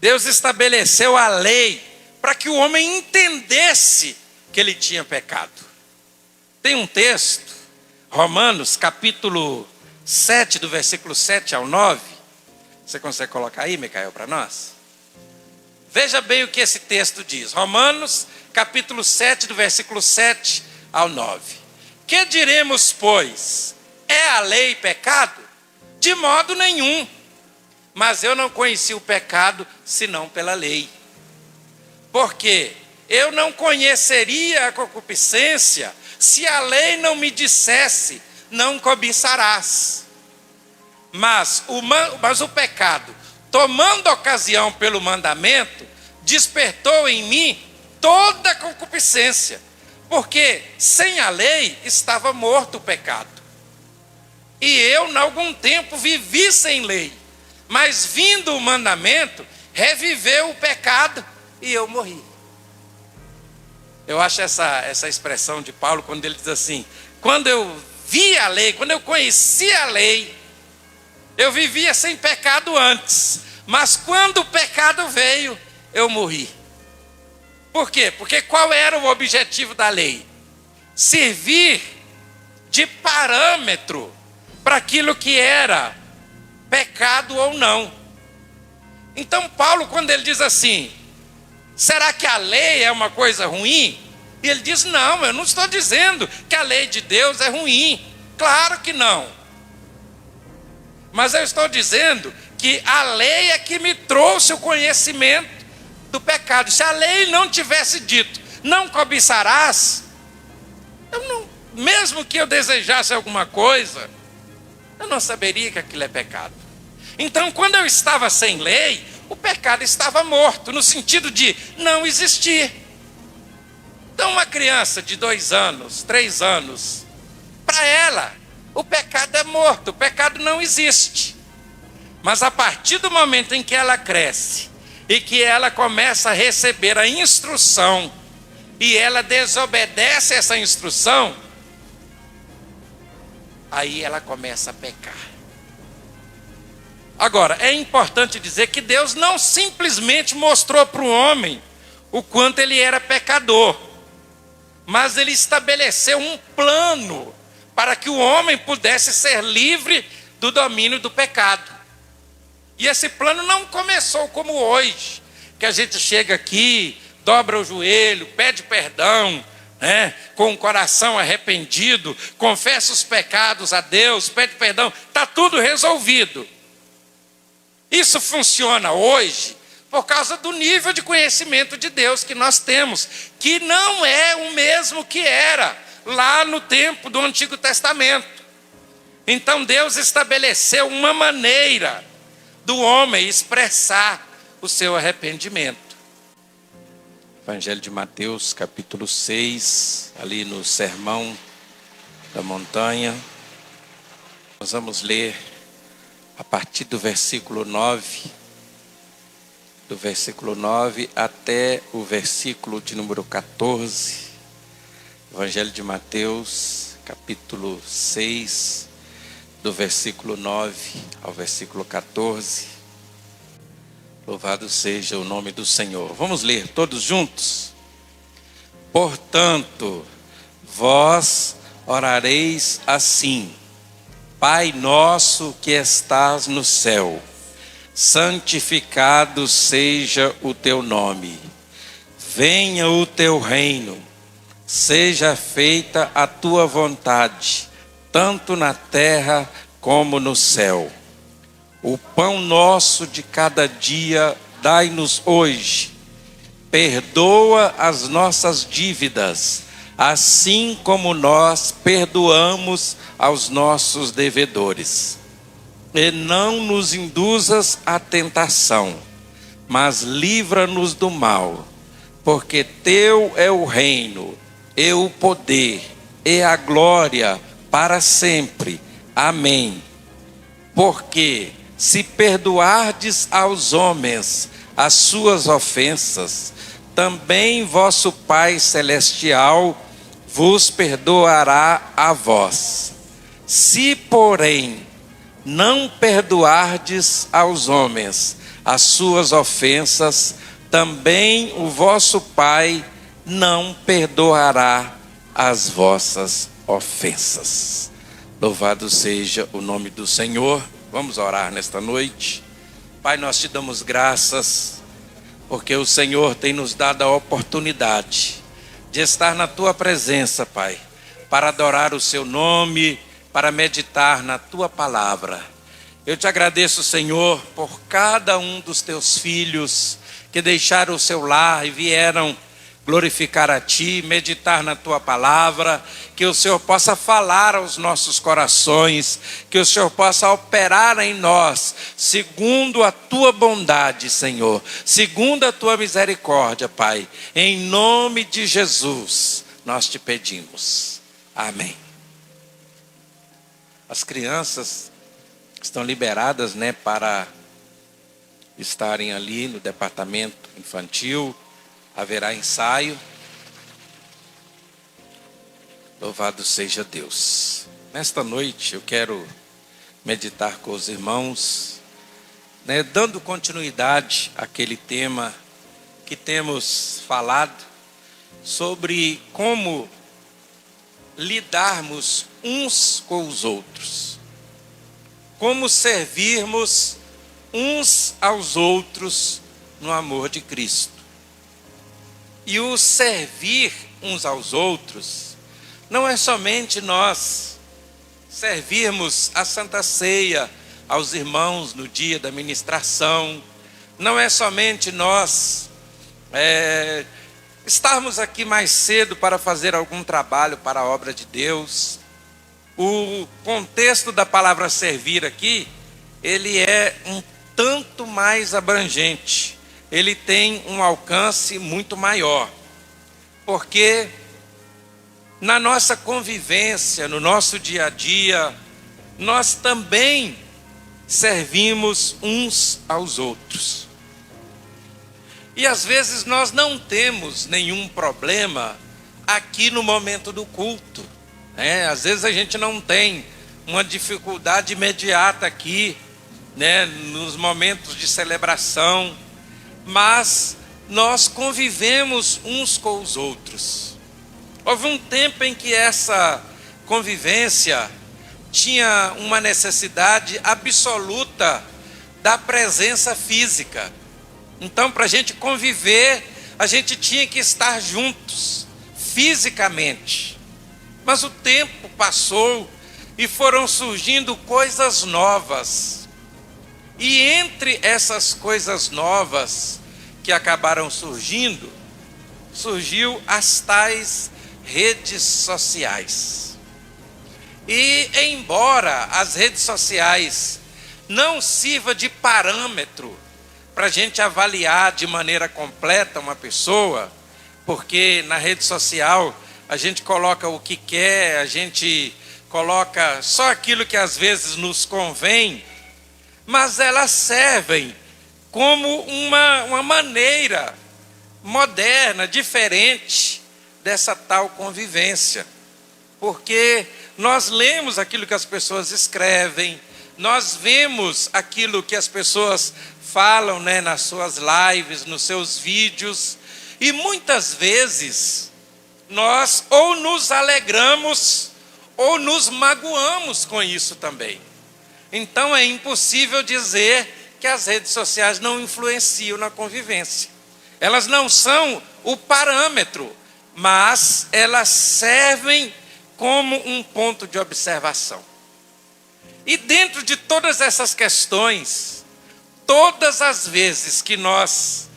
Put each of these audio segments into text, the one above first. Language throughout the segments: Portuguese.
Deus estabeleceu a lei para que o homem entendesse que ele tinha pecado. Tem um texto, Romanos capítulo 7, do versículo 7 ao 9. Você consegue colocar aí, Micael, para nós? Veja bem o que esse texto diz. Romanos capítulo 7, do versículo 7 ao 9. Que diremos, pois? É a lei pecado? De modo nenhum. Mas eu não conheci o pecado senão pela lei. Porque eu não conheceria a concupiscência se a lei não me dissesse, não cobiçarás. Mas o pecado, tomando ocasião pelo mandamento, despertou em mim toda a concupiscência. Porque sem a lei estava morto o pecado. E eu, em algum tempo, vivi sem lei. Mas vindo o mandamento, reviveu o pecado e eu morri. Eu acho essa expressão de Paulo, quando ele diz assim: quando eu vi a lei, quando eu conheci a lei, eu vivia sem pecado antes. Mas quando o pecado veio, eu morri. Por quê? Porque qual era o objetivo da lei? Servir de parâmetro para aquilo que era pecado ou não. Então Paulo, quando ele diz assim, será que a lei é uma coisa ruim? E ele diz, não, eu não estou dizendo que a lei de Deus é ruim. Claro que não. Mas eu estou dizendo que a lei é que me trouxe o conhecimento do pecado. Se a lei não tivesse dito, não cobiçarás, mesmo que eu desejasse alguma coisa, eu não saberia que aquilo é pecado. Então, quando eu estava sem lei, o pecado estava morto, no sentido de não existir. Então, uma criança de 2 anos, 3 anos, para ela, o pecado é morto, o pecado não existe. Mas a partir do momento em que ela cresce, e que ela começa a receber a instrução, e ela desobedece essa instrução, aí ela começa a pecar. Agora, é importante dizer que Deus não simplesmente mostrou para o homem o quanto ele era pecador, mas ele estabeleceu um plano para que o homem pudesse ser livre do domínio do pecado. E esse plano não começou como hoje, que a gente chega aqui, dobra o joelho, pede perdão, com o coração arrependido, confessa os pecados a Deus, pede perdão, está tudo resolvido. Isso funciona hoje por causa do nível de conhecimento de Deus que nós temos, que não é o mesmo que era lá no tempo do Antigo Testamento. Então Deus estabeleceu uma maneira do homem expressar o seu arrependimento. Evangelho de Mateus, capítulo 6, ali no Sermão da Montanha. Nós vamos ler a partir do versículo 9, do versículo 9 até o versículo de número 14. Evangelho de Mateus, capítulo 6, do versículo 9 ao versículo 14. Louvado seja o nome do Senhor. Vamos ler todos juntos? Portanto, vós orareis assim: Pai nosso que estás no céu, santificado seja o teu nome. Venha o teu reino. Seja feita a tua vontade, tanto na terra como no céu. O pão nosso de cada dia dai-nos hoje. Perdoa as nossas dívidas, assim como nós perdoamos aos nossos devedores. E não nos induzas à tentação, mas livra-nos do mal, porque teu é o reino, e o poder, e a glória para sempre. Amém. Porque se perdoardes aos homens as suas ofensas, também vosso Pai Celestial vos perdoará a vós. Se, porém, não perdoardes aos homens as suas ofensas, também o vosso Pai não perdoará as vossas ofensas. Louvado seja o nome do Senhor. Vamos orar nesta noite. Pai, nós te damos graças, porque o Senhor tem nos dado a oportunidade de estar na tua presença, Pai, para adorar o seu nome, para meditar na tua palavra. Eu te agradeço, Senhor, por cada um dos teus filhos que deixaram o seu lar e vieram glorificar a ti, meditar na tua palavra, que o Senhor possa falar aos nossos corações, que o Senhor possa operar em nós, segundo a tua bondade, Senhor, segundo a tua misericórdia, Pai. Em nome de Jesus, nós te pedimos. Amém. As crianças estão liberadas, para estarem ali no departamento infantil. Haverá ensaio. Louvado seja Deus. Nesta noite eu quero meditar com os irmãos, dando continuidade àquele tema que temos falado sobre como lidarmos uns com os outros, como servirmos uns aos outros no amor de Cristo. E o servir uns aos outros não é somente nós servirmos a Santa Ceia aos irmãos no dia da ministração, não é somente nós estarmos aqui mais cedo para fazer algum trabalho para a obra de Deus. O contexto da palavra servir aqui, ele é um tanto mais abrangente. Ele tem um alcance muito maior, porque na nossa convivência, no nosso dia a dia, nós também servimos uns aos outros. E às vezes nós não temos nenhum problema aqui no momento do culto, Às vezes a gente não tem uma dificuldade imediata aqui, nos momentos de celebração, mas nós convivemos uns com os outros. Houve um tempo em que essa convivência tinha uma necessidade absoluta da presença física. Então, para a gente conviver, a gente tinha que estar juntos, fisicamente. Mas o tempo passou e foram surgindo coisas novas. E entre essas coisas novas que acabaram surgiu as tais redes sociais. E embora as redes sociais não sirvam de parâmetro para a gente avaliar de maneira completa uma pessoa, porque na rede social a gente coloca o que quer, a gente coloca só aquilo que às vezes nos convém, mas elas servem como uma maneira moderna, diferente dessa tal convivência. Porque nós lemos aquilo que as pessoas escrevem, nós vemos aquilo que as pessoas falam, nas suas lives, nos seus vídeos, e muitas vezes nós ou nos alegramos ou nos magoamos com isso também. Então é impossível dizer que as redes sociais não influenciam na convivência. Elas não são o parâmetro, mas elas servem como um ponto de observação. E dentro de todas essas questões, todas as vezes que nós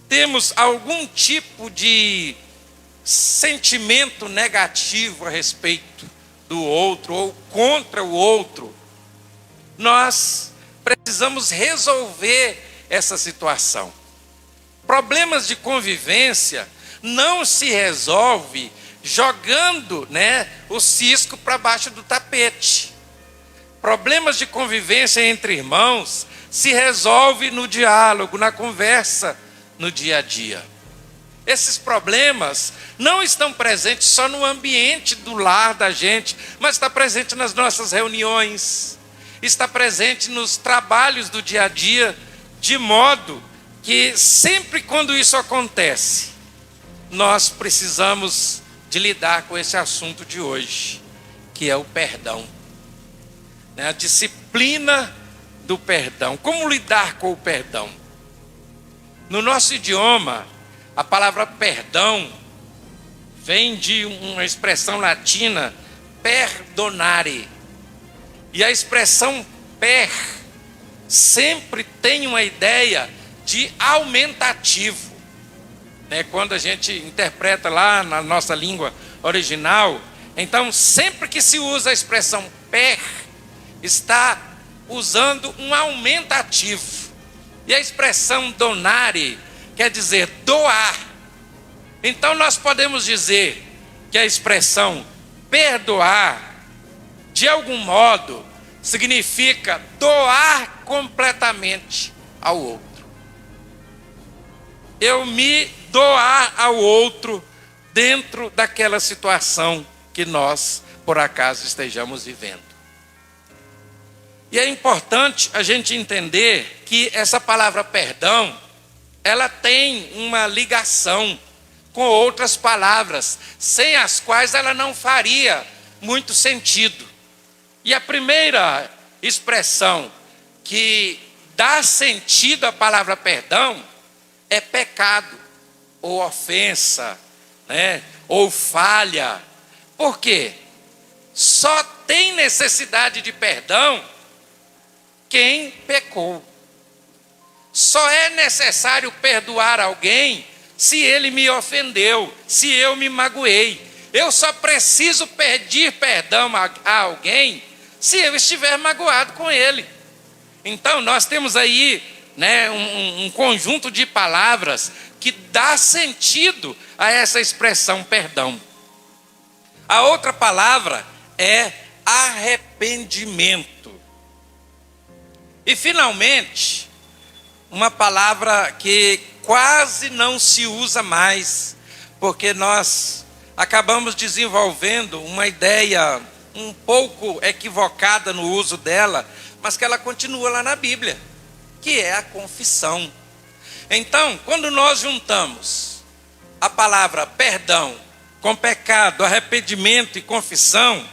temos algum tipo de sentimento negativo a respeito do outro ou contra o outro, nós precisamos resolver essa situação. Problemas de convivência não se resolve jogando, o cisco para baixo do tapete. Problemas de convivência entre irmãos se resolve no diálogo, na conversa, no dia a dia. Esses problemas não estão presentes só no ambiente do lar da gente, mas está presente nas nossas reuniões, está presente nos trabalhos do dia a dia De modo que sempre quando isso acontece, nós precisamos de lidar com esse assunto de hoje, que é o perdão. A disciplina do perdão. Como lidar com o perdão? No nosso idioma, a palavra perdão vem de uma expressão latina, perdonare. E a expressão per sempre tem uma ideia de aumentativo. Quando a gente interpreta lá na nossa língua original, então sempre que se usa a expressão per, está usando um aumentativo. E a expressão donare quer dizer doar. Então nós podemos dizer que a expressão perdoar, de algum modo, significa doar completamente ao outro. Eu me doar ao outro dentro daquela situação que nós, por acaso, estejamos vivendo. E é importante a gente entender que essa palavra perdão, ela tem uma ligação com outras palavras, sem as quais ela não faria muito sentido. E a primeira expressão que dá sentido à palavra perdão é pecado, ou ofensa, ou falha. Por quê? Só tem necessidade de perdão quem pecou. Só é necessário perdoar alguém se ele me ofendeu, se eu me magoei. Eu só preciso pedir perdão a alguém se eu estiver magoado com ele. Então nós temos aí um conjunto de palavras que dá sentido a essa expressão perdão. A outra palavra é arrependimento. E finalmente, uma palavra que quase não se usa mais, porque nós acabamos desenvolvendo uma ideia um pouco equivocada no uso dela, mas que ela continua lá na Bíblia, que é a confissão. Então, quando nós juntamos a palavra perdão com pecado, arrependimento e confissão,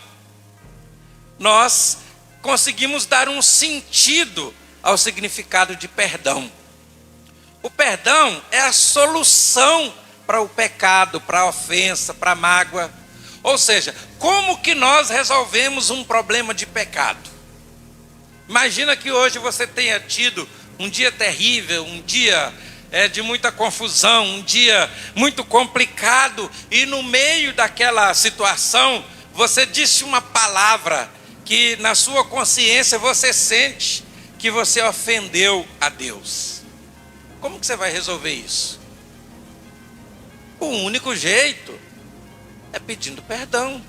nós conseguimos dar um sentido ao significado de perdão. O perdão é a solução para o pecado, para a ofensa, para a mágoa. Ou seja, como que nós resolvemos um problema de pecado? Imagina que hoje você tenha tido um dia terrível, um dia de muita confusão, um dia muito complicado, e no meio daquela situação, você disse uma palavra que na sua consciência você sente que você ofendeu a Deus. Como que você vai resolver isso? O único jeito é pedindo perdão.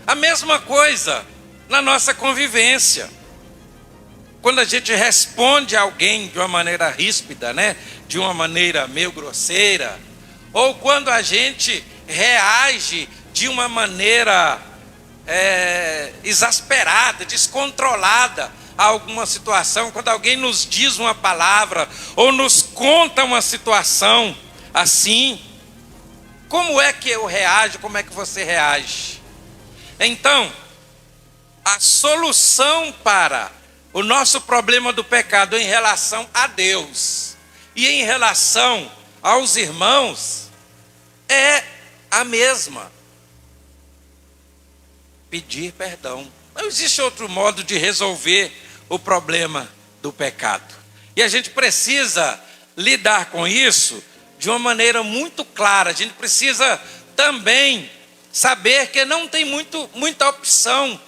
A mesma coisa na nossa convivência. Quando a gente responde a alguém de uma maneira ríspida, de uma maneira meio grosseira, ou quando a gente reage de uma maneira exasperada, descontrolada a alguma situação, quando alguém nos diz uma palavra ou nos conta uma situação assim, como é que eu reajo, como é que você reage? Então, a solução para o nosso problema do pecado em relação a Deus e em relação aos irmãos é a mesma: pedir perdão. Não existe outro modo de resolver o problema do pecado. E a gente precisa lidar com isso de uma maneira muito clara. A gente precisa também saber que não tem muita opção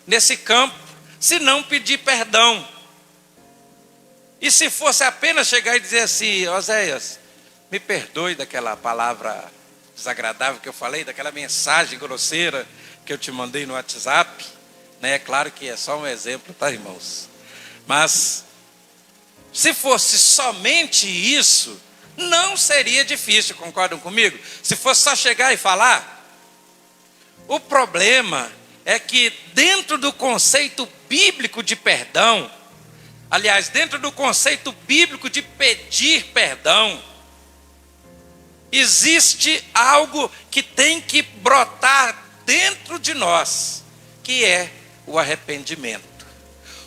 nesse campo, se não pedir perdão. E se fosse apenas chegar e dizer assim: Oséias, me perdoe daquela palavra desagradável que eu falei, daquela mensagem grosseira que eu te mandei no WhatsApp, É claro que é só um exemplo, tá, irmãos? Mas se fosse somente isso, não seria difícil, concordam comigo? Se fosse só chegar e falar. O problema é que dentro do conceito bíblico de perdão, Aliás, dentro do conceito bíblico de pedir perdão, existe algo que tem que brotar dentro de nós, que é o arrependimento.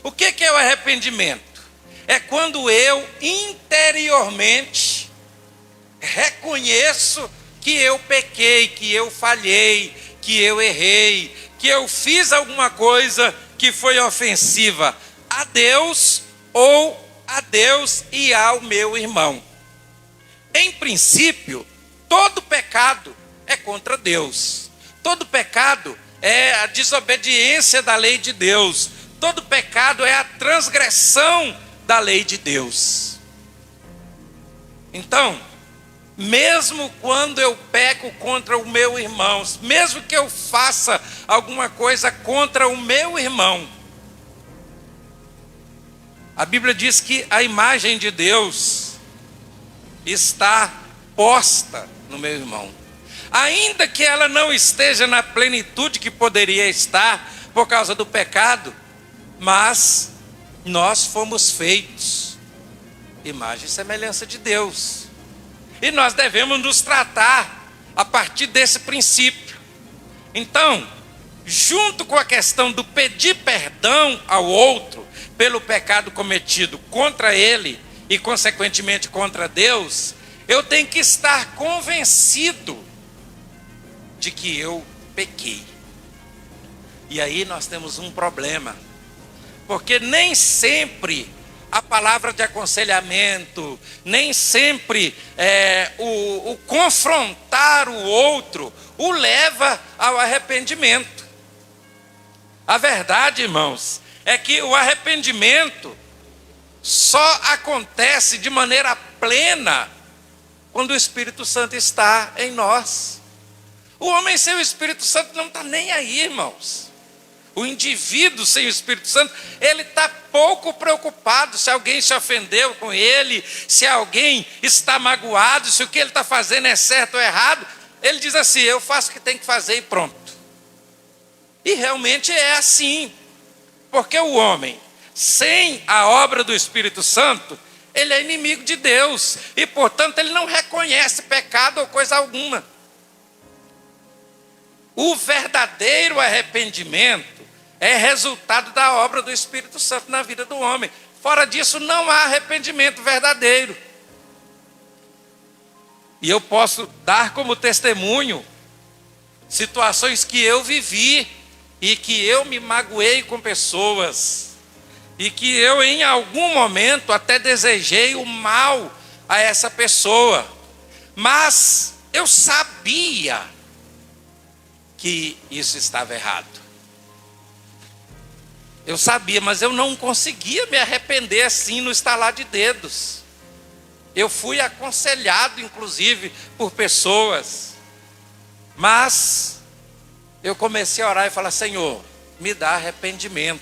O que é o arrependimento? É quando eu interiormente reconheço que eu pequei, que eu falhei, que eu errei, que eu fiz alguma coisa que foi ofensiva a Deus ou a Deus e ao meu irmão. Em princípio, todo pecado é contra Deus. Todo pecado é a desobediência da lei de Deus. Todo pecado é a transgressão da lei de Deus. Então, mesmo quando eu peco contra o meu irmão, mesmo que eu faça alguma coisa contra o meu irmão, a Bíblia diz que a imagem de Deus está posta no meu irmão. Ainda que ela não esteja na plenitude que poderia estar por causa do pecado, mas nós fomos feitos imagem e semelhança de Deus. E nós devemos nos tratar a partir desse princípio. Então, junto com a questão do pedir perdão ao outro pelo pecado cometido contra ele e consequentemente contra Deus, eu tenho que estar convencido de que eu pequei. E aí nós temos um problema, porque nem sempre a palavra de aconselhamento, nem sempre o confrontar o outro o leva ao arrependimento. A verdade, irmãos, é que o arrependimento só acontece de maneira plena quando o Espírito Santo está em nós. O homem sem o Espírito Santo não está nem aí, irmãos. O indivíduo sem o Espírito Santo, ele está pouco preocupado se alguém se ofendeu com ele, se alguém está magoado, se o que ele está fazendo é certo ou errado. Ele diz assim: eu faço o que tem que fazer e pronto. E realmente é assim, porque o homem sem a obra do Espírito Santo, ele é inimigo de Deus, e portanto ele não reconhece pecado ou coisa alguma. O verdadeiro arrependimento é resultado da obra do Espírito Santo na vida do homem. Fora disso, não há arrependimento verdadeiro. E eu posso dar como testemunho situações que eu vivi e que eu me magoei com pessoas e que eu em algum momento até desejei o mal a essa pessoa, mas eu sabia que isso estava errado. Eu sabia, mas eu não conseguia me arrepender assim no estalar de dedos. Eu fui aconselhado, inclusive, por pessoas. Mas eu comecei a orar e falar: Senhor, me dá arrependimento.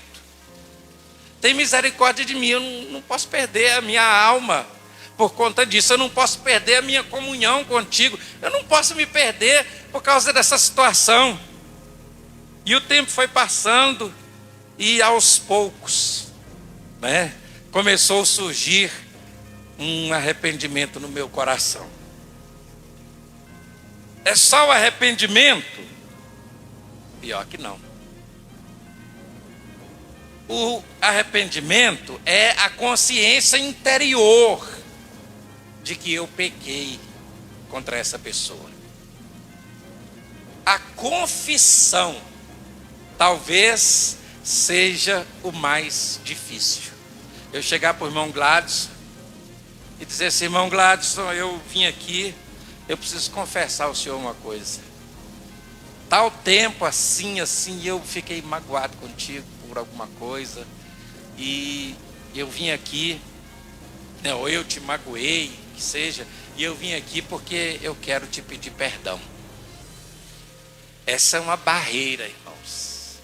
Tem misericórdia de mim, eu não posso perder a minha alma por conta disso. Eu não posso perder a minha comunhão contigo. Eu não posso me perder por causa dessa situação. E o tempo foi passando e aos poucos, começou a surgir um arrependimento no meu coração. É só o arrependimento? Pior que não. O arrependimento é a consciência interior de que eu pequei contra essa pessoa. A confissão talvez seja o mais difícil. Eu chegar para o irmão Gladson e dizer assim: irmão Gladson, eu vim aqui, eu preciso confessar ao senhor uma coisa. Tal tempo assim, eu fiquei magoado contigo por alguma coisa, e eu vim aqui, ou eu te magoei, que seja, e eu vim aqui porque eu quero te pedir perdão. Essa é uma barreira, irmãos,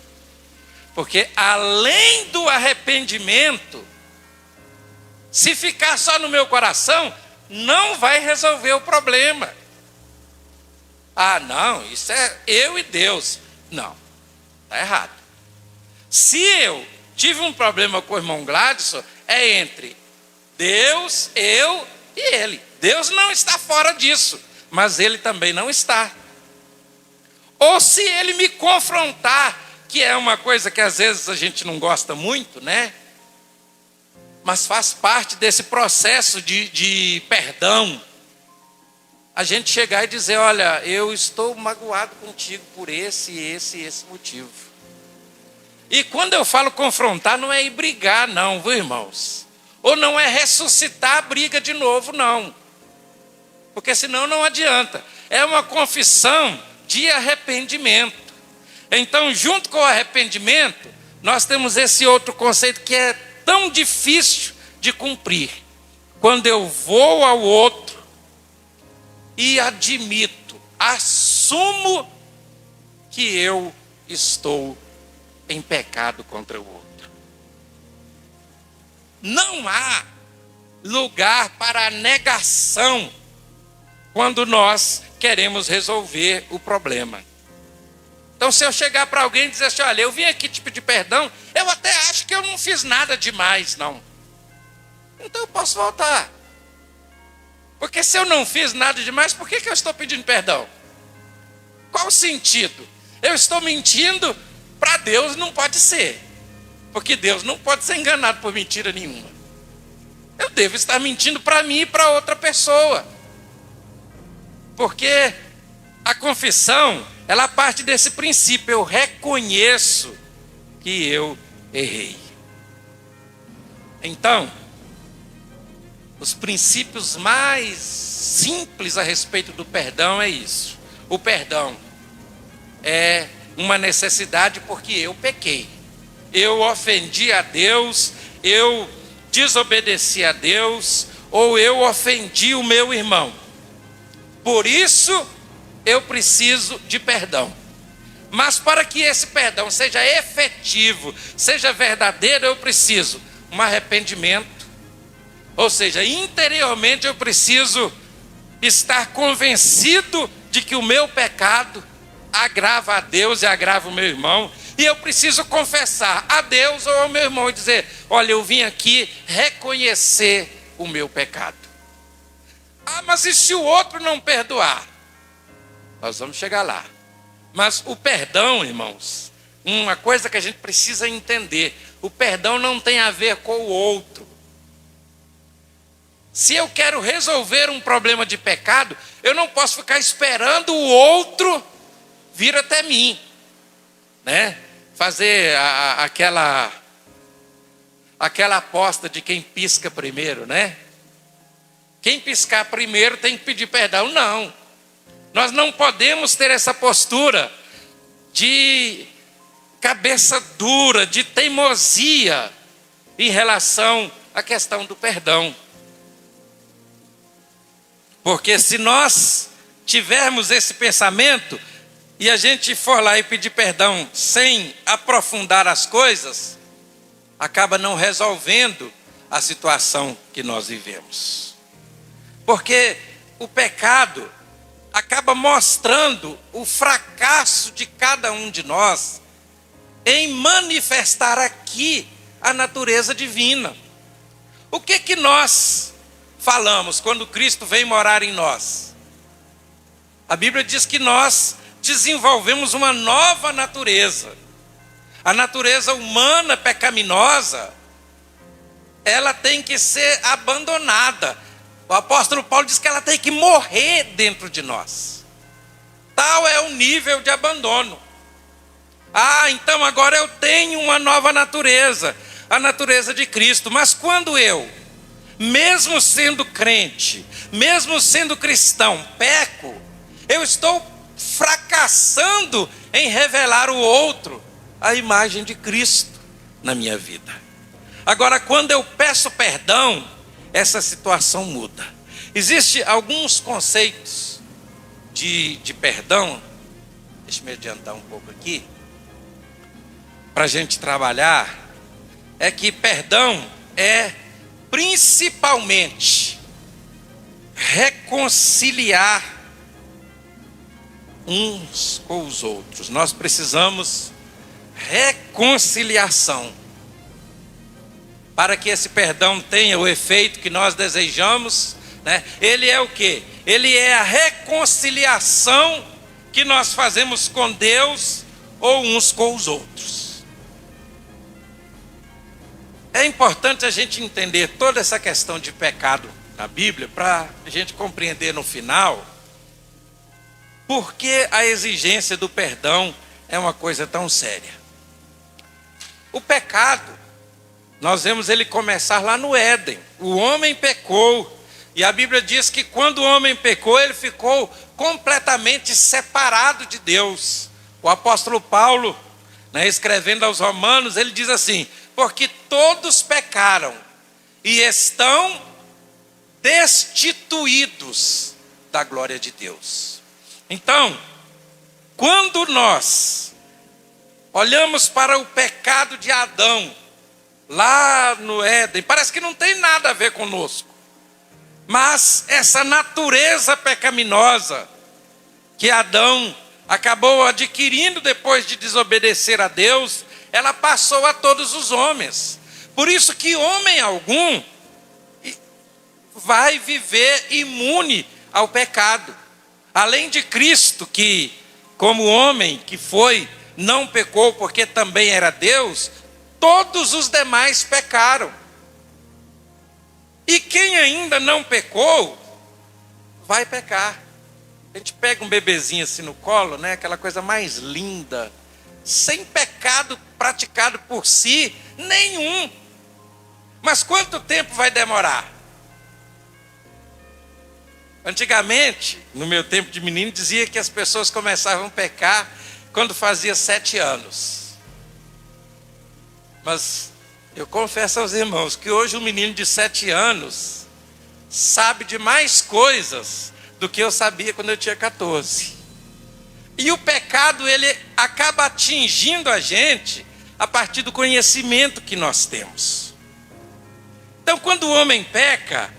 porque além do arrependimento, se ficar só no meu coração, não vai resolver o problema. Ah, não, isso é eu e Deus. Não, está errado. Se eu tive um problema com o irmão Gladson, é entre Deus, eu e ele. Deus não está fora disso, mas ele também não está. Ou se ele me confrontar, que é uma coisa que às vezes a gente não gosta muito, né? Mas faz parte desse processo de perdão. A gente chegar e dizer, olha, eu estou magoado contigo por esse motivo. E quando eu falo confrontar, não é ir brigar não, viu, irmãos? Ou não é ressuscitar a briga de novo, não. Porque senão não adianta. É uma confissão de arrependimento. Então, junto com o arrependimento, nós temos esse outro conceito que é tão difícil de cumprir. Quando eu vou ao outro e admito, assumo que eu estou em pecado contra o outro. Não há lugar para a negação quando nós queremos resolver o problema. Então, se eu chegar para alguém e dizer assim, olha, eu vim aqui te pedir perdão, eu até acho que eu não fiz nada demais, não. Então eu posso voltar. Porque se eu não fiz nada demais, por que eu estou pedindo perdão? Qual o sentido? Eu estou mentindo para Deus, não pode ser. Porque Deus não pode ser enganado por mentira nenhuma. Eu devo estar mentindo para mim e para outra pessoa. Porque a confissão, ela parte desse princípio. Eu reconheço que eu errei. Então, os princípios mais simples a respeito do perdão é isso. O perdão é uma necessidade porque eu pequei. Eu ofendi a Deus, eu desobedeci a Deus, ou eu ofendi o meu irmão. Por isso, eu preciso de perdão. Mas para que esse perdão seja efetivo, seja verdadeiro, eu preciso um arrependimento. Ou seja, interiormente eu preciso estar convencido de que o meu pecado agrava a Deus e agrava o meu irmão. E eu preciso confessar a Deus ou ao meu irmão e dizer, olha, eu vim aqui reconhecer o meu pecado. Ah, mas e se o outro não perdoar? Nós vamos chegar lá. Mas o perdão, irmãos, uma coisa que a gente precisa entender, o perdão não tem a ver com o outro. Se eu quero resolver um problema de pecado, eu não posso ficar esperando o outro vir até mim, né? Fazer aquela aposta de quem pisca primeiro, né? Quem piscar primeiro tem que pedir perdão. Não. Nós não podemos ter essa postura de cabeça dura, de teimosia em relação à questão do perdão. Porque se nós tivermos esse pensamento e a gente for lá e pedir perdão sem aprofundar as coisas, acaba não resolvendo a situação que nós vivemos. Porque o pecado acaba mostrando o fracasso de cada um de nós em manifestar aqui a natureza divina. O que nós falamos quando Cristo vem morar em nós? A Bíblia diz que nós desenvolvemos uma nova natureza. A natureza humana pecaminosa, ela tem que ser abandonada. O apóstolo Paulo diz que ela tem que morrer dentro de nós. Tal é o nível de abandono. Ah, então agora eu tenho uma nova natureza, a natureza de Cristo. Mas quando eu, mesmo sendo crente, mesmo sendo cristão, peco, eu estou fracassando em revelar o outro, a imagem de Cristo na minha vida. Agora, quando eu peço perdão, essa situação muda. Existem alguns conceitos de perdão. Deixa eu me adiantar um pouco aqui, para a gente trabalhar. É que perdão é principalmente reconciliar uns com os outros. Nós precisamos reconciliação. para que esse perdão tenha o efeito que nós desejamos, né? Ele é o quê? Ele é a reconciliação que nós fazemos com Deus ou uns com os outros. É importante a gente entender toda essa questão de pecado na Bíblia para a gente compreender no final por que a exigência do perdão é uma coisa tão séria. O pecado, nós vemos ele começar lá no Éden. O homem pecou. E a Bíblia diz que quando o homem pecou, ele ficou completamente separado de Deus. O apóstolo Paulo, né, escrevendo aos Romanos, ele diz assim: porque todos pecaram e estão destituídos da glória de Deus. Então, quando nós olhamos para o pecado de Adão, lá no Éden, parece que não tem nada a ver conosco. Mas essa natureza pecaminosa que Adão acabou adquirindo depois de desobedecer a Deus, ela passou a todos os homens. Por isso que homem algum vai viver imune ao pecado. Além de Cristo, que como homem que foi, não pecou porque também era Deus, todos os demais pecaram. E quem ainda não pecou, vai pecar. A gente pega um bebezinho assim no colo, né? Aquela coisa mais linda, sem pecado praticado por si, nenhum. Mas quanto tempo vai demorar? Antigamente, no meu tempo de menino, dizia que as pessoas começavam a pecar quando fazia 7 anos. Mas eu confesso aos irmãos que hoje um menino de 7 anos sabe de mais coisas do que eu sabia quando eu tinha 14. E o pecado, ele acaba atingindo a gente a partir do conhecimento que nós temos. Então, quando o homem peca,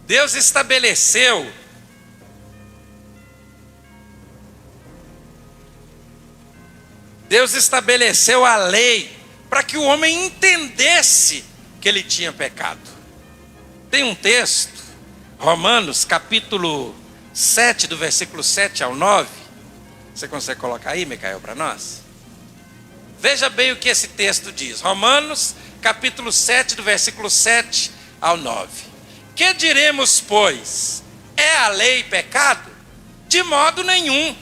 Deus estabeleceu a lei para que o homem entendesse que ele tinha pecado. Tem um texto, Romanos capítulo 7, do versículo 7 ao 9. Você consegue colocar aí, Micael, para nós? Veja bem o que esse texto diz. Romanos capítulo 7, do versículo 7 ao 9. Que diremos, pois? É a lei pecado? De modo nenhum.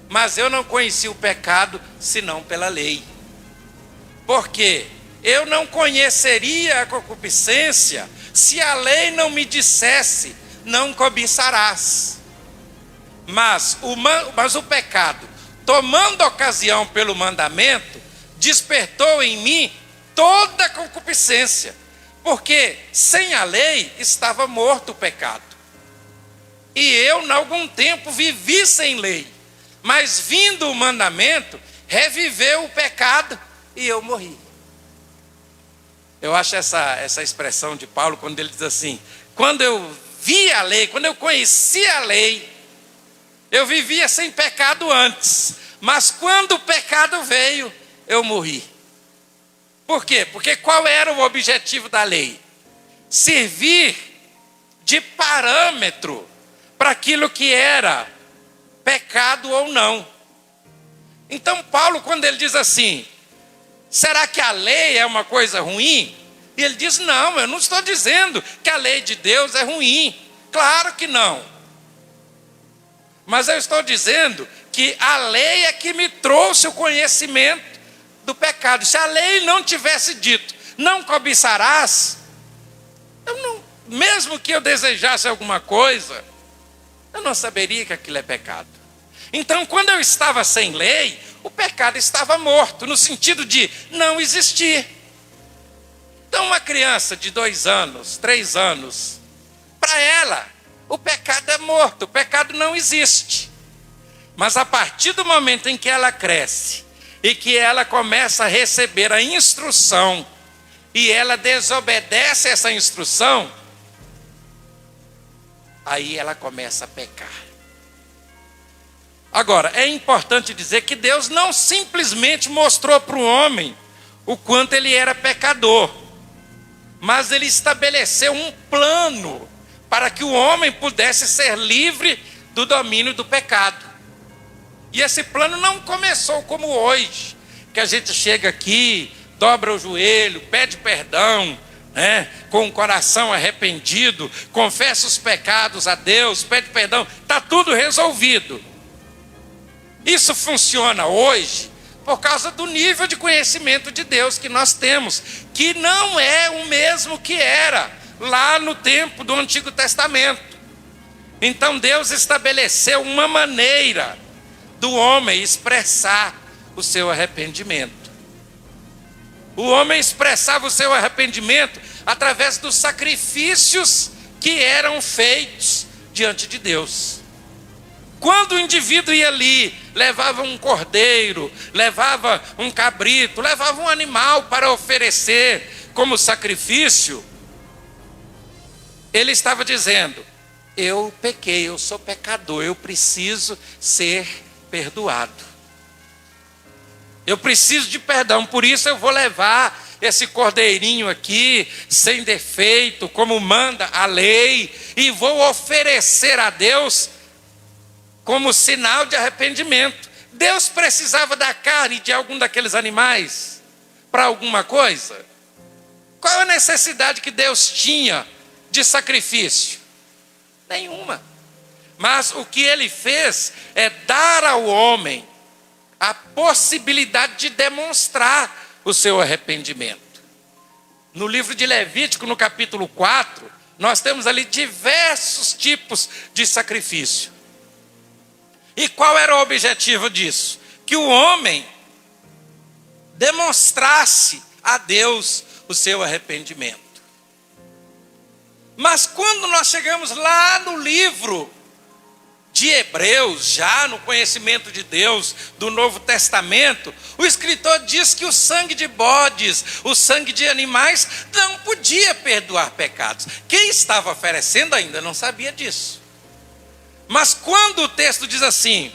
Mas eu não conheci o pecado senão pela lei. Porque eu não conheceria a concupiscência se a lei não me dissesse, não cobiçarás. Mas o pecado, tomando ocasião pelo mandamento, despertou em mim toda a concupiscência. Porque sem a lei estava morto o pecado. E eu, em algum tempo, vivi sem lei. Mas vindo o mandamento, reviveu o pecado e eu morri. Eu acho essa expressão de Paulo, quando ele diz assim: quando eu vi a lei, quando eu conheci a lei, eu vivia sem pecado antes, mas quando o pecado veio, eu morri. Por quê? Porque qual era o objetivo da lei? Servir de parâmetro para aquilo que era pecado ou não. Então Paulo, quando ele diz assim: será que a lei é uma coisa ruim? E ele diz: não, eu não estou dizendo que a lei de Deus é ruim. Claro que não. Mas eu estou dizendo que a lei é que me trouxe o conhecimento do pecado. Se a lei não tivesse dito, não cobiçarás, mesmo que eu desejasse alguma coisa, eu não saberia que aquilo é pecado. Então, quando eu estava sem lei, o pecado estava morto, no sentido de não existir. Então, uma criança de 2 anos, 3 anos, para ela, o pecado é morto, o pecado não existe. Mas a partir do momento em que ela cresce, e que ela começa a receber a instrução, e ela desobedece essa instrução, aí ela começa a pecar. Agora, é importante dizer que Deus não simplesmente mostrou para o homem o quanto ele era pecador. mas ele estabeleceu um plano para que o homem pudesse ser livre do domínio do pecado. E esse plano não começou como hoje, que a gente chega aqui, dobra o joelho, pede perdão, com o coração arrependido, confessa os pecados a Deus, pede perdão, está tudo resolvido. Isso funciona hoje por causa do nível de conhecimento de Deus que nós temos, que não é o mesmo que era lá no tempo do Antigo Testamento. Então Deus estabeleceu uma maneira do homem expressar o seu arrependimento. O homem expressava o seu arrependimento através dos sacrifícios que eram feitos diante de Deus. Quando o indivíduo ia ali, levava um cordeiro, levava um cabrito, levava um animal para oferecer como sacrifício, ele estava dizendo: eu pequei, eu sou pecador, eu preciso ser perdoado. Eu preciso de perdão, por isso eu vou levar esse cordeirinho aqui, sem defeito, como manda a lei, e vou oferecer a Deus como sinal de arrependimento. Deus precisava da carne de algum daqueles animais para alguma coisa? Qual a necessidade que Deus tinha de sacrifício? Nenhuma. Mas o que ele fez é dar ao homem a possibilidade de demonstrar o seu arrependimento. No livro de Levítico, no capítulo 4, nós temos ali diversos tipos de sacrifício. E qual era o objetivo disso? Que o homem demonstrasse a Deus o seu arrependimento. Mas quando nós chegamos lá no livro de Hebreus, já no conhecimento de Deus, do Novo Testamento, o escritor diz que o sangue de bodes, o sangue de animais, não podia perdoar pecados. Quem estava oferecendo ainda não sabia disso. Mas quando o texto diz assim,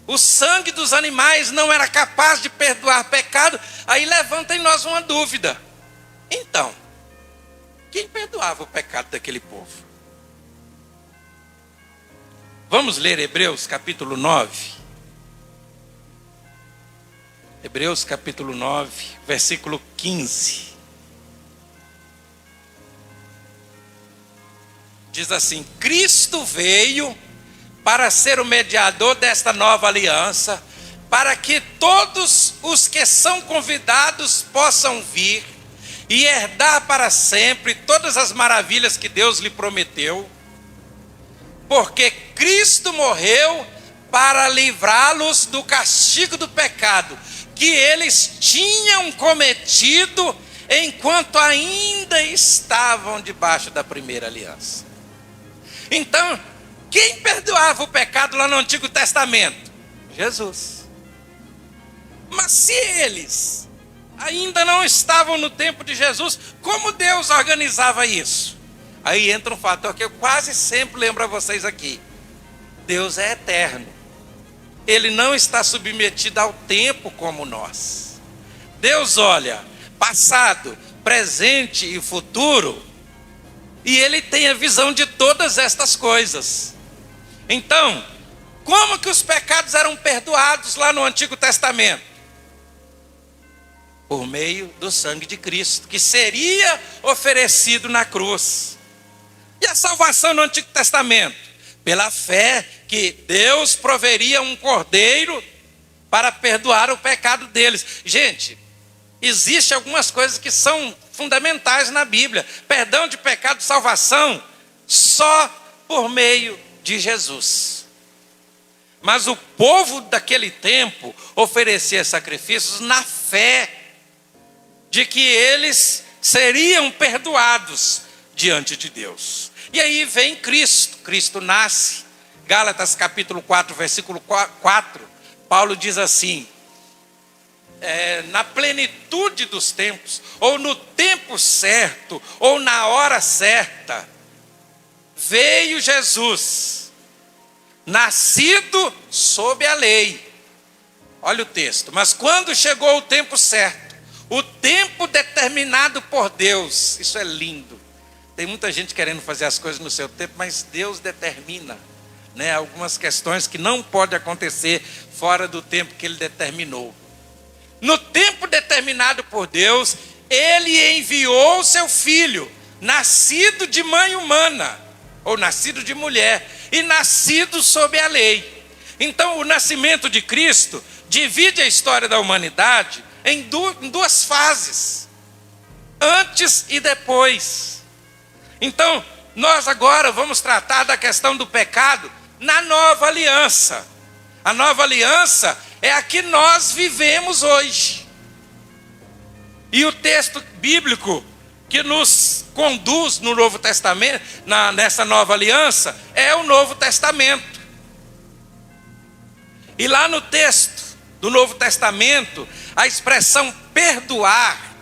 o sangue dos animais não era capaz de perdoar pecado, aí levanta em nós uma dúvida. Então, quem perdoava o pecado daquele povo? Vamos ler Hebreus capítulo 9. Hebreus capítulo 9, versículo 15. Diz assim: Cristo veio para ser o mediador desta nova aliança, para que todos os que são convidados possam vir e herdar para sempre todas as maravilhas que Deus lhe prometeu. Porque Cristo morreu para livrá-los do castigo do pecado que eles tinham cometido enquanto ainda estavam debaixo da primeira aliança. Então, quem perdoava o pecado lá no Antigo Testamento? Jesus. Mas se eles ainda não estavam no tempo de Jesus, como Deus organizava isso? Aí entra um fator que eu quase sempre lembro a vocês aqui. Deus é eterno. Ele não está submetido ao tempo como nós. Deus olha passado, presente e futuro, e Ele tem a visão de todas estas coisas. Então, como que os pecados eram perdoados lá no Antigo Testamento? Por meio do sangue de Cristo, que seria oferecido na cruz. E a salvação no Antigo Testamento? Pela fé que Deus proveria um cordeiro para perdoar o pecado deles. Gente, existem algumas coisas que são fundamentais na Bíblia. Perdão de pecado, salvação, só por meio de Jesus. Mas o povo daquele tempo oferecia sacrifícios na fé de que eles seriam perdoados diante de Deus. E aí vem Cristo. Cristo nasce. Gálatas capítulo 4, versículo 4. Paulo diz assim: na plenitude dos tempos, ou no tempo certo, ou na hora certa, veio Jesus, nascido sob a lei. Olha o texto. Mas quando chegou o tempo certo, O tempo determinado por Deus. Isso é lindo. Tem muita gente querendo fazer as coisas no seu tempo, mas Deus determina, né, algumas questões que não podem acontecer fora do tempo que Ele determinou. No tempo determinado por Deus, Ele enviou o seu Filho, nascido de mãe humana, ou nascido de mulher, e nascido sob a lei. Então, o nascimento de Cristo divide a história da humanidade em duas fases, antes e depois. Então, nós agora vamos tratar da questão do pecado na nova aliança. A nova aliança é a que nós vivemos hoje. E o texto bíblico que nos conduz no Novo Testamento, nessa nova aliança, é o Novo Testamento. E lá no texto do Novo Testamento, a expressão perdoar,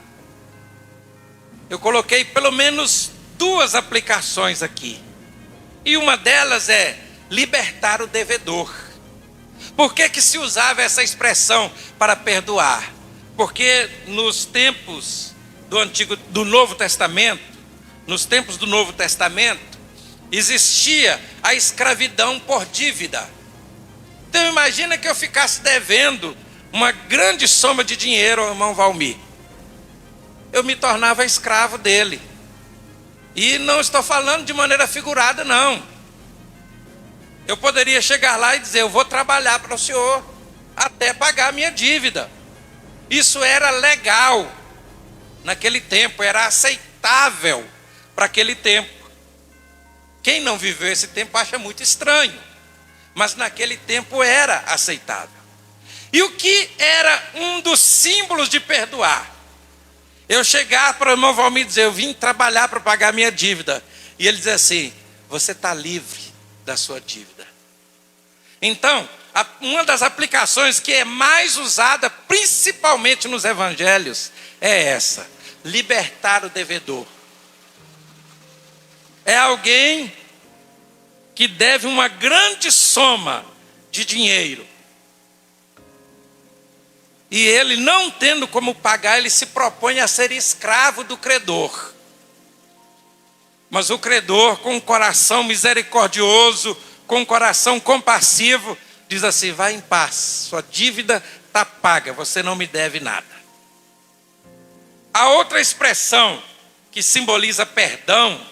eu coloquei pelo menos duas aplicações aqui. E uma delas é libertar o devedor. Por que se usava essa expressão para perdoar? Porque nos tempos do Novo Testamento, nos tempos do Novo Testamento, existia a escravidão por dívida. Então imagina que eu ficasse devendo uma grande soma de dinheiro ao irmão Valmir. Eu me tornava escravo dele. E não estou falando de maneira figurada, não. Eu poderia chegar lá e dizer, eu vou trabalhar para o senhor até pagar a minha dívida. Isso era legal naquele tempo, era aceitável para aquele tempo. Quem não viveu esse tempo acha muito estranho, mas naquele tempo era aceitável. E o que era um dos símbolos de perdoar? Eu chegar para o irmão Valmir e dizer, eu vim trabalhar para pagar a minha dívida. E ele dizer assim, você está livre da sua dívida. Então, uma das aplicações que é mais usada, principalmente nos evangelhos, é essa: libertar o devedor. É alguém que deve uma grande soma de dinheiro. E ele, não tendo como pagar, ele se propõe a ser escravo do credor. Mas o credor, com um coração misericordioso, com um coração compassivo, diz assim, vai em paz, sua dívida está paga, você não me deve nada. A outra expressão que simboliza perdão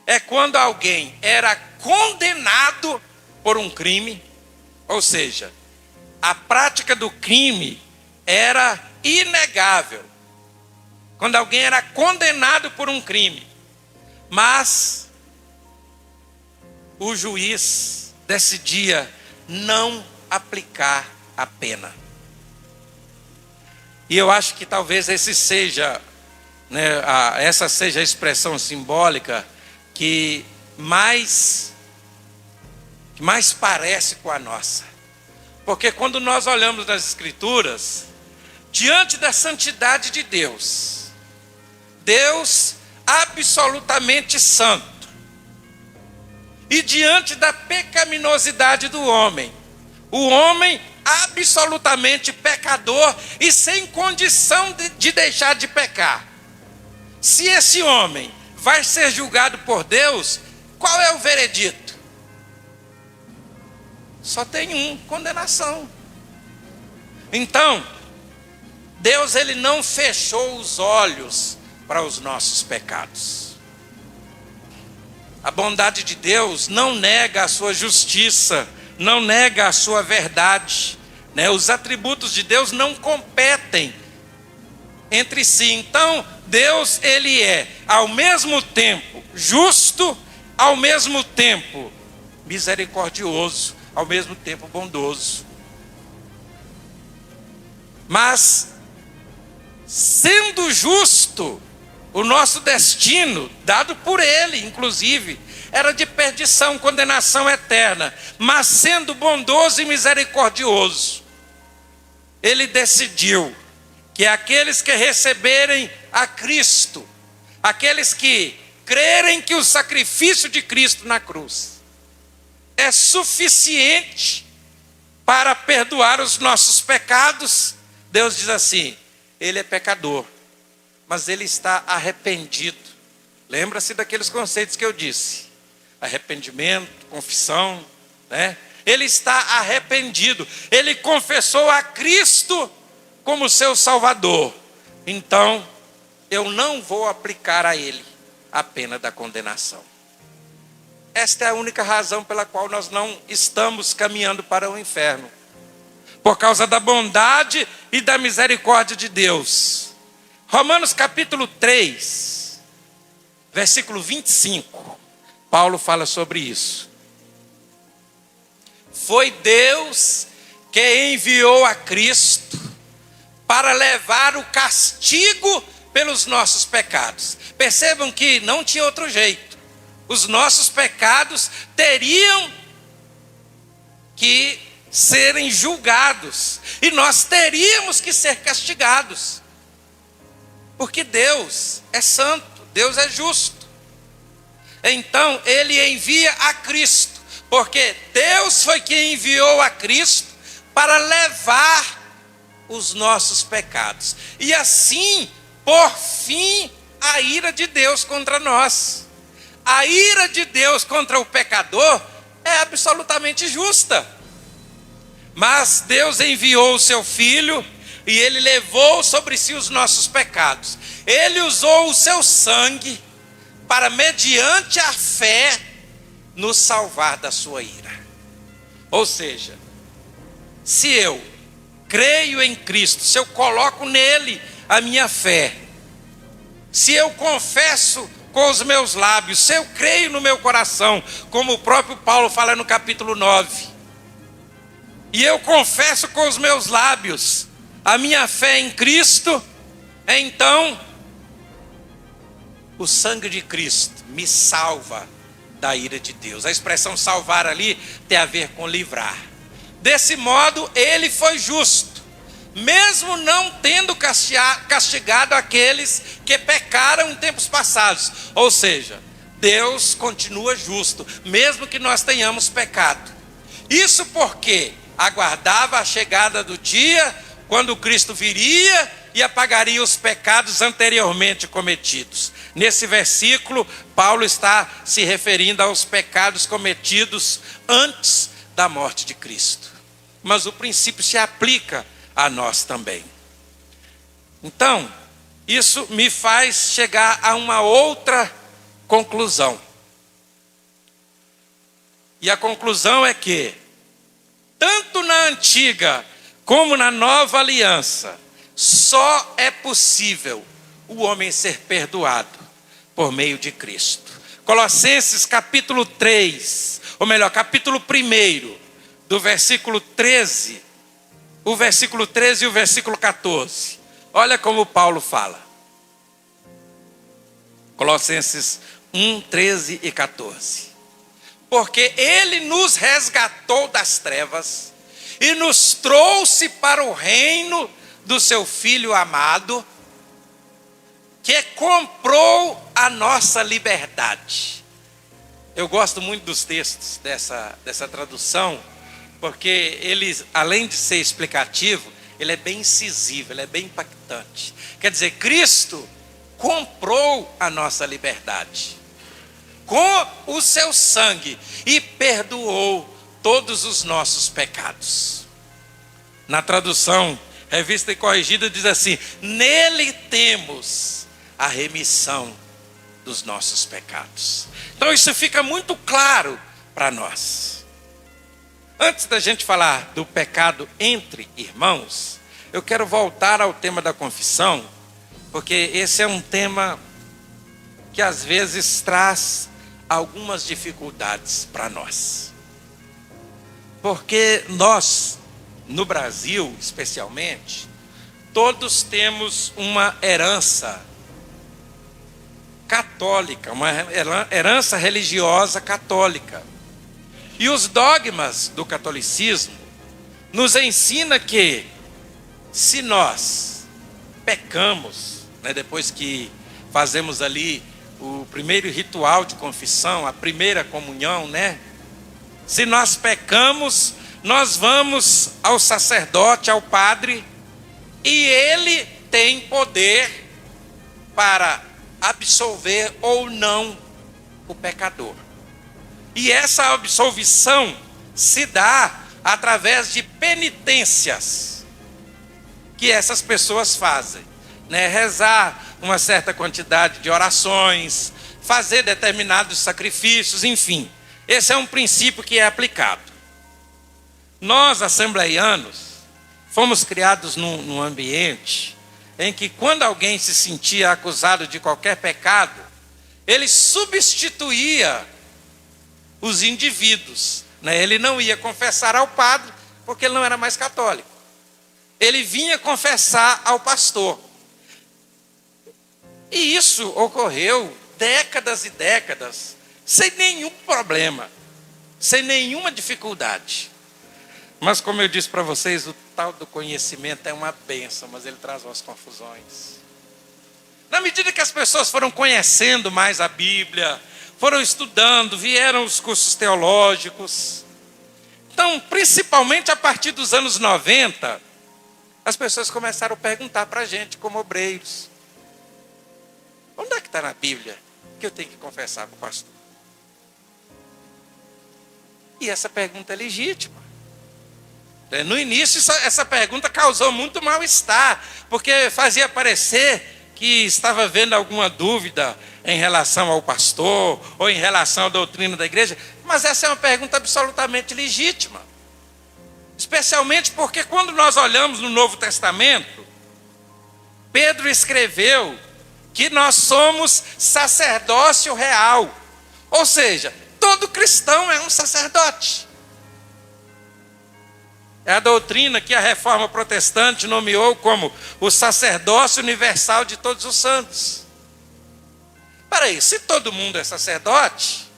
é quando alguém era condenado por um crime, ou seja, a prática do crime era inegável. Quando alguém era condenado por um crime, mas o juiz decidia não aplicar a pena. E eu acho que talvez esse seja, essa seja a expressão simbólica que mais parece com a nossa. Porque quando nós olhamos nas Escrituras, diante da santidade de Deus, Deus absolutamente santo, e diante da pecaminosidade do homem, o homem absolutamente pecador e sem condição de deixar de pecar. Se esse homem vai ser julgado por Deus, qual é o veredito? Só tem um: condenação. Então, Deus, ele não fechou os olhos para os nossos pecados. A bondade de Deus não nega a sua justiça, não nega a sua verdade, Os atributos de Deus não competem entre si. Então, Deus, ele é ao mesmo tempo justo, ao mesmo tempo misericordioso, ao mesmo tempo bondoso. Mas, sendo justo, o nosso destino, dado por ele, inclusive, era de perdição, condenação eterna. Mas sendo bondoso e misericordioso, ele decidiu que aqueles que receberem a Cristo, aqueles que crerem que o sacrifício de Cristo na cruz é suficiente para perdoar os nossos pecados, Deus diz assim: ele é pecador, mas ele está arrependido. Lembra-se daqueles conceitos que eu disse: arrependimento, confissão, né? Ele está arrependido, ele confessou a Cristo como seu Salvador. Então, eu não vou aplicar a ele a pena da condenação. Esta é a única razão pela qual nós não estamos caminhando para o inferno. Por causa da bondade e da misericórdia de Deus. Romanos capítulo 3, versículo 25. Paulo fala sobre isso. Foi Deus que enviou a Cristo para levar o castigo pelos nossos pecados. Percebam que não tinha outro jeito. Os nossos pecados teriam que serem julgados. E nós teríamos que ser castigados. Porque Deus é santo, Deus é justo. Então ele envia a Cristo. Porque Deus foi quem enviou a Cristo para levar os nossos pecados. E assim, por fim, a ira de Deus contra nós. A ira de Deus contra o pecador é absolutamente justa. Mas Deus enviou o seu Filho e ele levou sobre si os nossos pecados. Ele usou o seu sangue para, mediante a fé, nos salvar da sua ira. Ou seja, se eu creio em Cristo, se eu coloco nele a minha fé, se eu confesso com os meus lábios, se eu creio no meu coração, como o próprio Paulo fala no capítulo 9, e eu confesso com os meus lábios a minha fé em Cristo, então o sangue de Cristo me salva da ira de Deus. A expressão salvar ali tem a ver com livrar. Desse modo, ele foi justo, mesmo não tendo castigado aqueles que pecaram em tempos passados. Ou seja, Deus continua justo, mesmo que nós tenhamos pecado. Isso porque aguardava a chegada do dia quando Cristo viria e apagaria os pecados anteriormente cometidos. Nesse versículo, Paulo está se referindo aos pecados cometidos antes da morte de Cristo. Mas o princípio se aplica a nós também. Então, isso me faz chegar a uma outra conclusão. E a conclusão é que, tanto na antiga como na nova aliança, só é possível o homem ser perdoado por meio de Cristo. Colossenses capítulo 3, ou melhor, capítulo 1, do versículo 13, o versículo 13 e o versículo 14. Olha como Paulo fala. Colossenses 1, 13 e 14. Porque ele nos resgatou das trevas e nos trouxe para o reino do seu Filho amado, que comprou a nossa liberdade. Eu gosto muito dos textos dessa tradução, porque ele, além de ser explicativo, ele é bem incisivo, ele é bem impactante. Quer dizer, Cristo comprou a nossa liberdade com o seu sangue e perdoou todos os nossos pecados. Na tradução Revista e Corrigida diz assim: nele temos a remissão dos nossos pecados. Então isso fica muito claro para nós. Antes da gente falar do pecado entre irmãos, eu quero voltar ao tema da confissão, porque esse é um tema que às vezes traz algumas dificuldades para nós. Porque nós, no Brasil especialmente, todos temos uma herança católica, uma herança religiosa católica. E os dogmas do catolicismo nos ensina que, se nós pecamos, depois que fazemos ali o primeiro ritual de confissão, a primeira comunhão, se nós pecamos, nós vamos ao sacerdote, ao padre, e ele tem poder para absolver ou não o pecador. E essa absolvição se dá através de penitências que essas pessoas fazem, né? Rezar uma certa quantidade de orações, fazer determinados sacrifícios, enfim. Esse é um princípio que é aplicado. Nós, assembleianos, fomos criados num ambiente em que, quando alguém se sentia acusado de qualquer pecado, ele substituía os indivíduos, né? Ele não ia confessar ao padre, porque ele não era mais católico. Ele vinha confessar ao pastor. E isso ocorreu décadas e décadas, sem nenhum problema, sem nenhuma dificuldade. Mas, como eu disse para vocês, o tal do conhecimento é uma bênção, mas ele traz umas confusões. Na medida que as pessoas foram conhecendo mais a Bíblia, foram estudando, vieram os cursos teológicos. Então, principalmente a partir dos anos 90, as pessoas começaram a perguntar para a gente, como obreiros: onde é que está na Bíblia que eu tenho que confessar para o pastor? E essa pergunta é legítima. No início, essa pergunta causou muito mal-estar, porque fazia parecer que estava havendo alguma dúvida em relação ao pastor, ou em relação à doutrina da igreja. Mas essa é uma pergunta absolutamente legítima. Especialmente porque, quando nós olhamos no Novo Testamento, Pedro escreveu que nós somos sacerdócio real. Ou seja, todo cristão é um sacerdote. É a doutrina que a Reforma Protestante nomeou como o sacerdócio universal de todos os santos. Peraí, se todo mundo é sacerdote,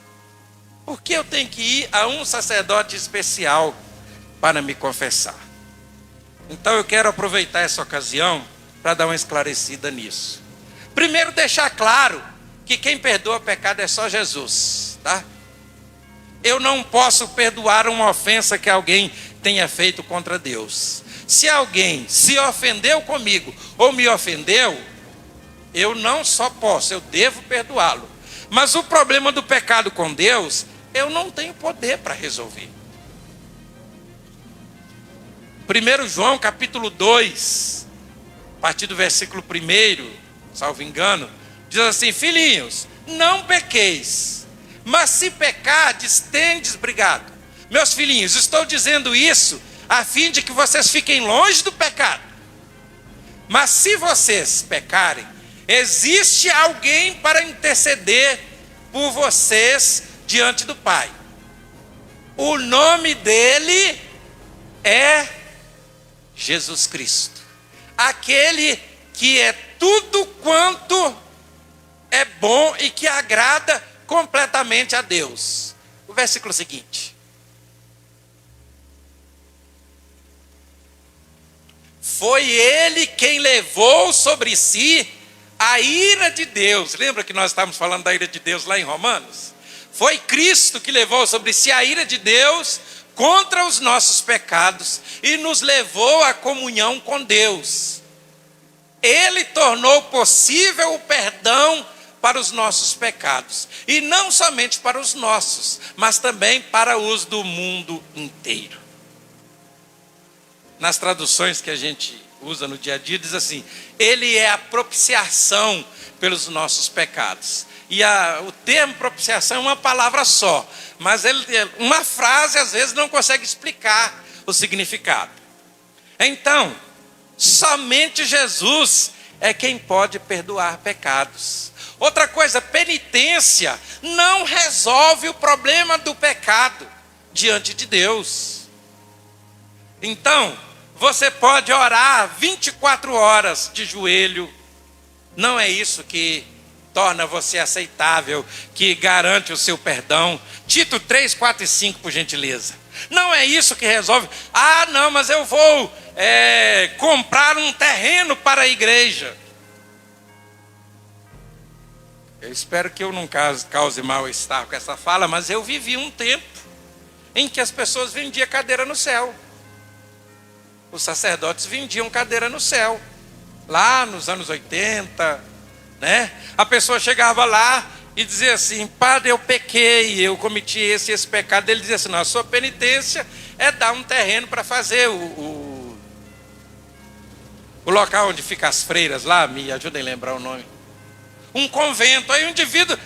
por que eu tenho que ir a um sacerdote especial para me confessar? Então eu quero aproveitar essa ocasião para dar uma esclarecida nisso. Primeiro, deixar claro que quem perdoa pecado é só Jesus, tá? Eu não posso perdoar uma ofensa que alguém tenha feito contra Deus. Se alguém se ofendeu comigo ou me ofendeu, eu não só posso, eu devo perdoá-lo. Mas o problema do pecado com Deus, eu não tenho poder para resolver. 1 João capítulo 2, a partir do versículo 1, salvo engano, diz assim: filhinhos, não pequeis, mas se pecardes, tendes brigado. Meus filhinhos, estou dizendo isso a fim de que vocês fiquem longe do pecado. Mas se vocês pecarem, existe alguém para interceder por vocês diante do Pai. O nome dele é Jesus Cristo. Aquele que é tudo quanto é bom e que agrada completamente a Deus. O versículo seguinte: foi ele quem levou sobre si a ira de Deus. Lembra que nós estávamos falando da ira de Deus lá em Romanos? Foi Cristo que levou sobre si a ira de Deus contra os nossos pecados e nos levou à comunhão com Deus. Ele tornou possível o perdão para os nossos pecados. E não somente para os nossos, mas também para os do mundo inteiro. Nas traduções que a gente usa no dia a dia, diz assim: ele é a propiciação pelos nossos pecados. E o termo propiciação é uma palavra só, mas uma frase às vezes não consegue explicar o significado. Então, somente Jesus é quem pode perdoar pecados. Outra coisa, penitência não resolve o problema do pecado diante de Deus. Então, você pode orar 24 horas de joelho, não é isso que torna você aceitável, que garante o seu perdão. Tito 3, 4 e 5, por gentileza. Não é isso que resolve. Ah, não, mas eu vou comprar um terreno para a igreja. Eu espero que eu não cause mal-estar com essa fala, mas eu vivi um tempo em que as pessoas vendiam cadeira no céu. Os sacerdotes vendiam cadeira no céu. lá nos anos 80, né? A pessoa chegava lá e dizia assim: padre, eu pequei, eu cometi esse pecado. Ele dizia assim: não, a sua penitência é dar um terreno para fazer o local onde ficam as freiras lá, me ajudem a lembrar o nome. Um convento. Aí o indivíduo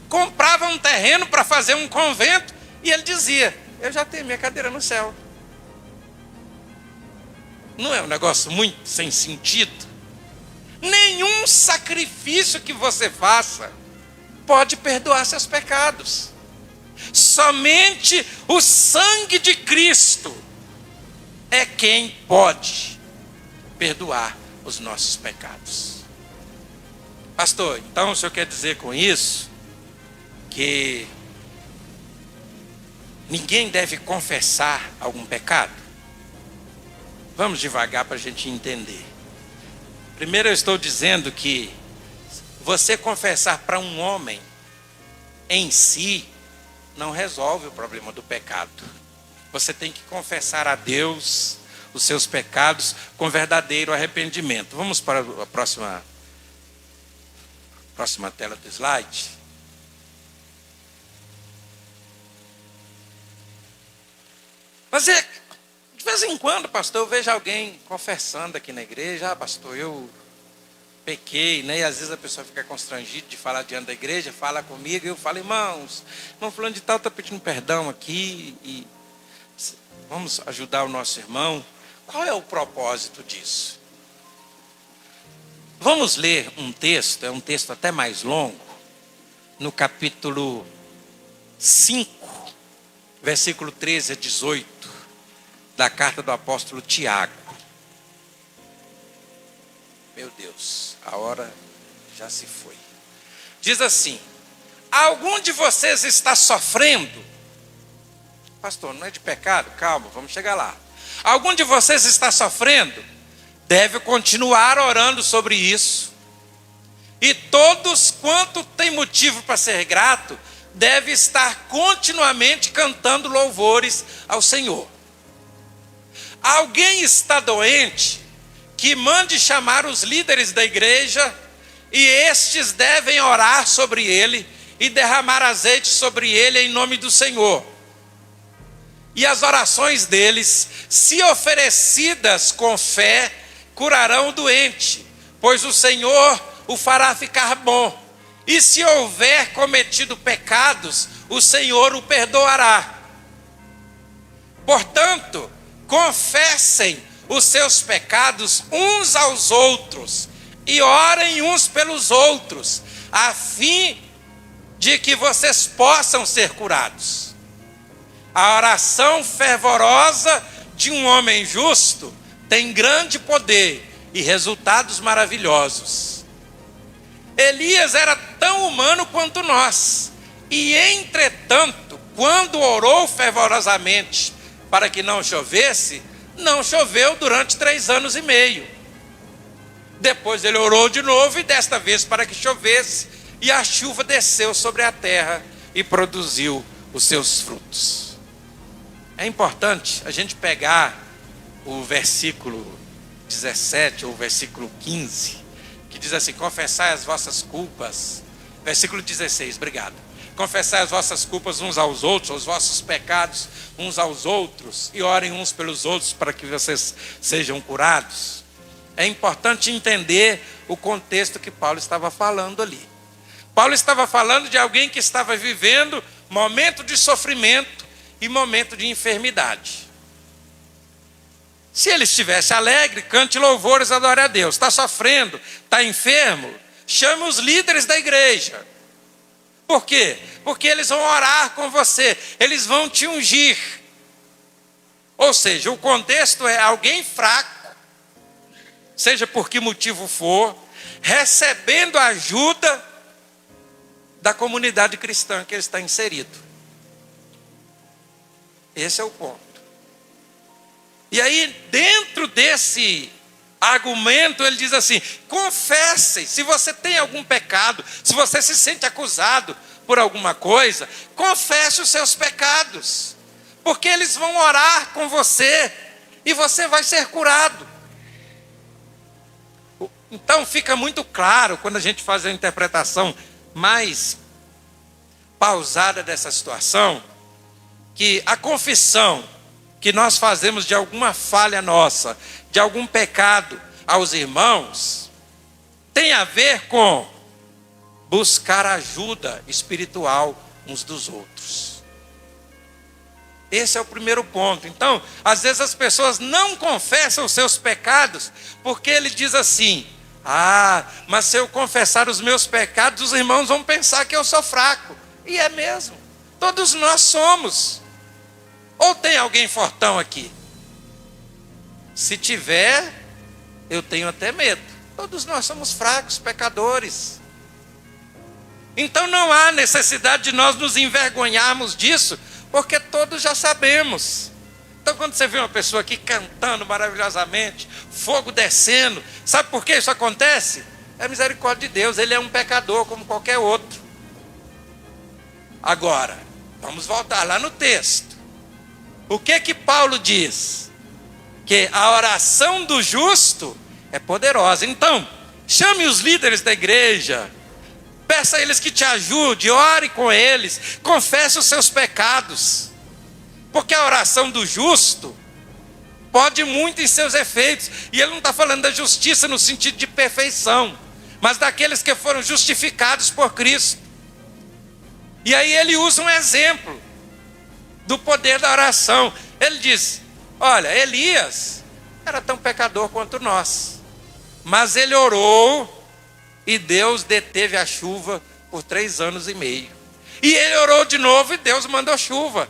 comprava um terreno para fazer um convento e ele dizia: eu já tenho minha cadeira no céu. Não é um negócio muito sem sentido? Nenhum sacrifício que você faça pode perdoar seus pecados. Somente o sangue de Cristo é quem pode perdoar os nossos pecados. Pastor, então o senhor quer dizer com isso que ninguém deve confessar algum pecado? Vamos devagar para a gente entender. Primeiro eu estou dizendo que você confessar para um homem em si não resolve o problema do pecado. Você tem que confessar a Deus os seus pecados com verdadeiro arrependimento. Vamos para a próxima tela do slide. Mas de vez em quando, pastor, eu vejo alguém confessando aqui na igreja: ah, pastor, eu pequei, né? E às vezes a pessoa fica constrangida de falar diante da igreja, fala comigo, e eu falo: irmão fulano de tal está pedindo perdão aqui, e vamos ajudar o nosso irmão. Qual é o propósito disso? Vamos ler um texto, é um texto até mais longo, no capítulo 5, versículo 13 a 18, da carta do apóstolo Tiago. Meu Deus, a hora já se foi. Diz assim: algum de vocês está sofrendo? Pastor, não é de pecado? Calma, vamos chegar lá. Algum de vocês está sofrendo? Deve continuar orando sobre isso. E todos quanto tem motivo para ser grato, deve estar continuamente cantando louvores ao Senhor. Alguém está doente? Que mande chamar os líderes da igreja, e estes devem orar sobre ele e derramar azeite sobre ele em nome do Senhor. E as orações deles, se oferecidas com fé, curarão o doente, pois o Senhor o fará ficar bom. E se houver cometido pecados, o Senhor o perdoará. Portanto, confessem os seus pecados uns aos outros e orem uns pelos outros, a fim de que vocês possam ser curados. A oração fervorosa de um homem justo tem grande poder e resultados maravilhosos. Elias era tão humano quanto nós, e entretanto, quando orou fervorosamente para que não chovesse, não choveu durante 3 anos e meio. Depois ele orou de novo, e desta vez para que chovesse, e a chuva desceu sobre a terra e produziu os seus frutos. É importante a gente pegar o versículo 17 ou o versículo 15, que diz assim: confessai as vossas culpas. Versículo 16, obrigado. Confessai as vossas culpas uns aos outros, os vossos pecados uns aos outros, e orem uns pelos outros para que vocês sejam curados. É importante entender o contexto que Paulo estava falando ali. Paulo estava falando de alguém que estava vivendo momento de sofrimento e momento de enfermidade. Se ele estivesse alegre, cante louvores, adore a Deus. Está sofrendo, está enfermo, chame os líderes da igreja. Por quê? Porque eles vão orar com você, eles vão te ungir. Ou seja, o contexto é alguém fraco, seja por que motivo for, recebendo ajuda da comunidade cristã que ele está inserido. Esse é o ponto. E aí, dentro desse argumento, ele diz assim: confessem, se você tem algum pecado, se você se sente acusado por alguma coisa, confesse os seus pecados, porque eles vão orar com você, e você vai ser curado. Então fica muito claro, quando a gente faz a interpretação mais pausada dessa situação, que a confissão que nós fazemos de alguma falha nossa, de algum pecado aos irmãos, tem a ver com buscar ajuda espiritual uns dos outros. Esse é o primeiro ponto. Então, às vezes as pessoas não confessam os seus pecados, porque ele diz assim: mas se eu confessar os meus pecados, os irmãos vão pensar que eu sou fraco. E é mesmo, todos nós somos. Ou tem alguém fortão aqui? Se tiver, eu tenho até medo. Todos nós somos fracos, pecadores. Então não há necessidade de nós nos envergonharmos disso, porque todos já sabemos. Então quando você vê uma pessoa aqui cantando maravilhosamente, fogo descendo, sabe por que isso acontece? É a misericórdia de Deus, ele é um pecador como qualquer outro. Agora, vamos voltar lá no texto. O que Paulo diz? Que a oração do justo é poderosa. Então, chame os líderes da igreja, peça a eles que te ajudem, ore com eles, confesse os seus pecados. Porque a oração do justo pode muito em seus efeitos. E ele não está falando da justiça no sentido de perfeição, mas daqueles que foram justificados por Cristo. E aí ele usa um exemplo do poder da oração. Ele diz: olha, Elias era tão pecador quanto nós, mas ele orou e Deus deteve a chuva por 3 anos e meio. E ele orou de novo e Deus mandou chuva.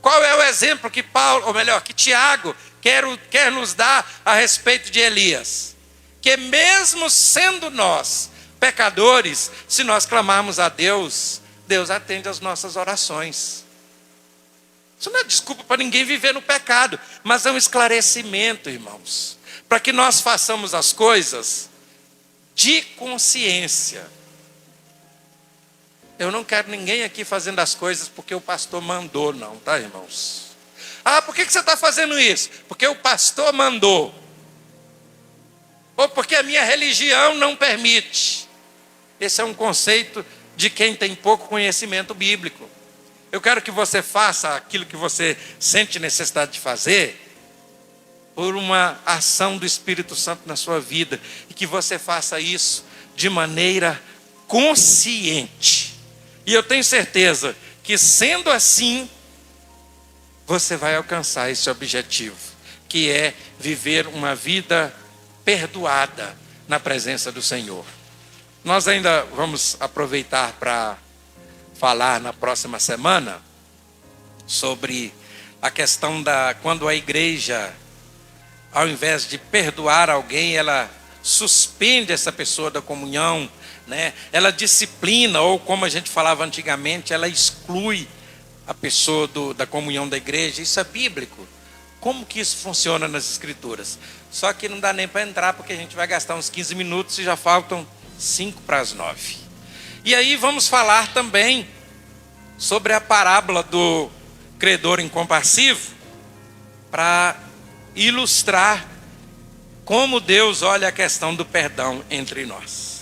Qual é o exemplo que Paulo, ou melhor, que Tiago quer nos dar a respeito de Elias? Que mesmo sendo nós pecadores, se nós clamarmos a Deus, Deus atende às nossas orações. Isso não é desculpa para ninguém viver no pecado, mas é um esclarecimento, irmãos, para que nós façamos as coisas de consciência. Eu não quero ninguém aqui fazendo as coisas porque o pastor mandou, não, tá, irmãos? Por que você está fazendo isso? Porque o pastor mandou. Ou porque a minha religião não permite. Esse é um conceito de quem tem pouco conhecimento bíblico. Eu quero que você faça aquilo que você sente necessidade de fazer por uma ação do Espírito Santo na sua vida, e que você faça isso de maneira consciente. E eu tenho certeza que, sendo assim, você vai alcançar esse objetivo, que é viver uma vida perdoada na presença do Senhor. Nós ainda vamos aproveitar para falar na próxima semana sobre a questão quando a igreja, ao invés de perdoar alguém, ela suspende essa pessoa da comunhão, né? Ela disciplina, ou como a gente falava antigamente, ela exclui a pessoa da comunhão da igreja. Isso é bíblico. Como que isso funciona nas escrituras? Só que não dá nem para entrar, porque a gente vai gastar uns 15 minutos e já faltam 8:55. E aí vamos falar também sobre a parábola do credor incompassivo, para ilustrar como Deus olha a questão do perdão entre nós.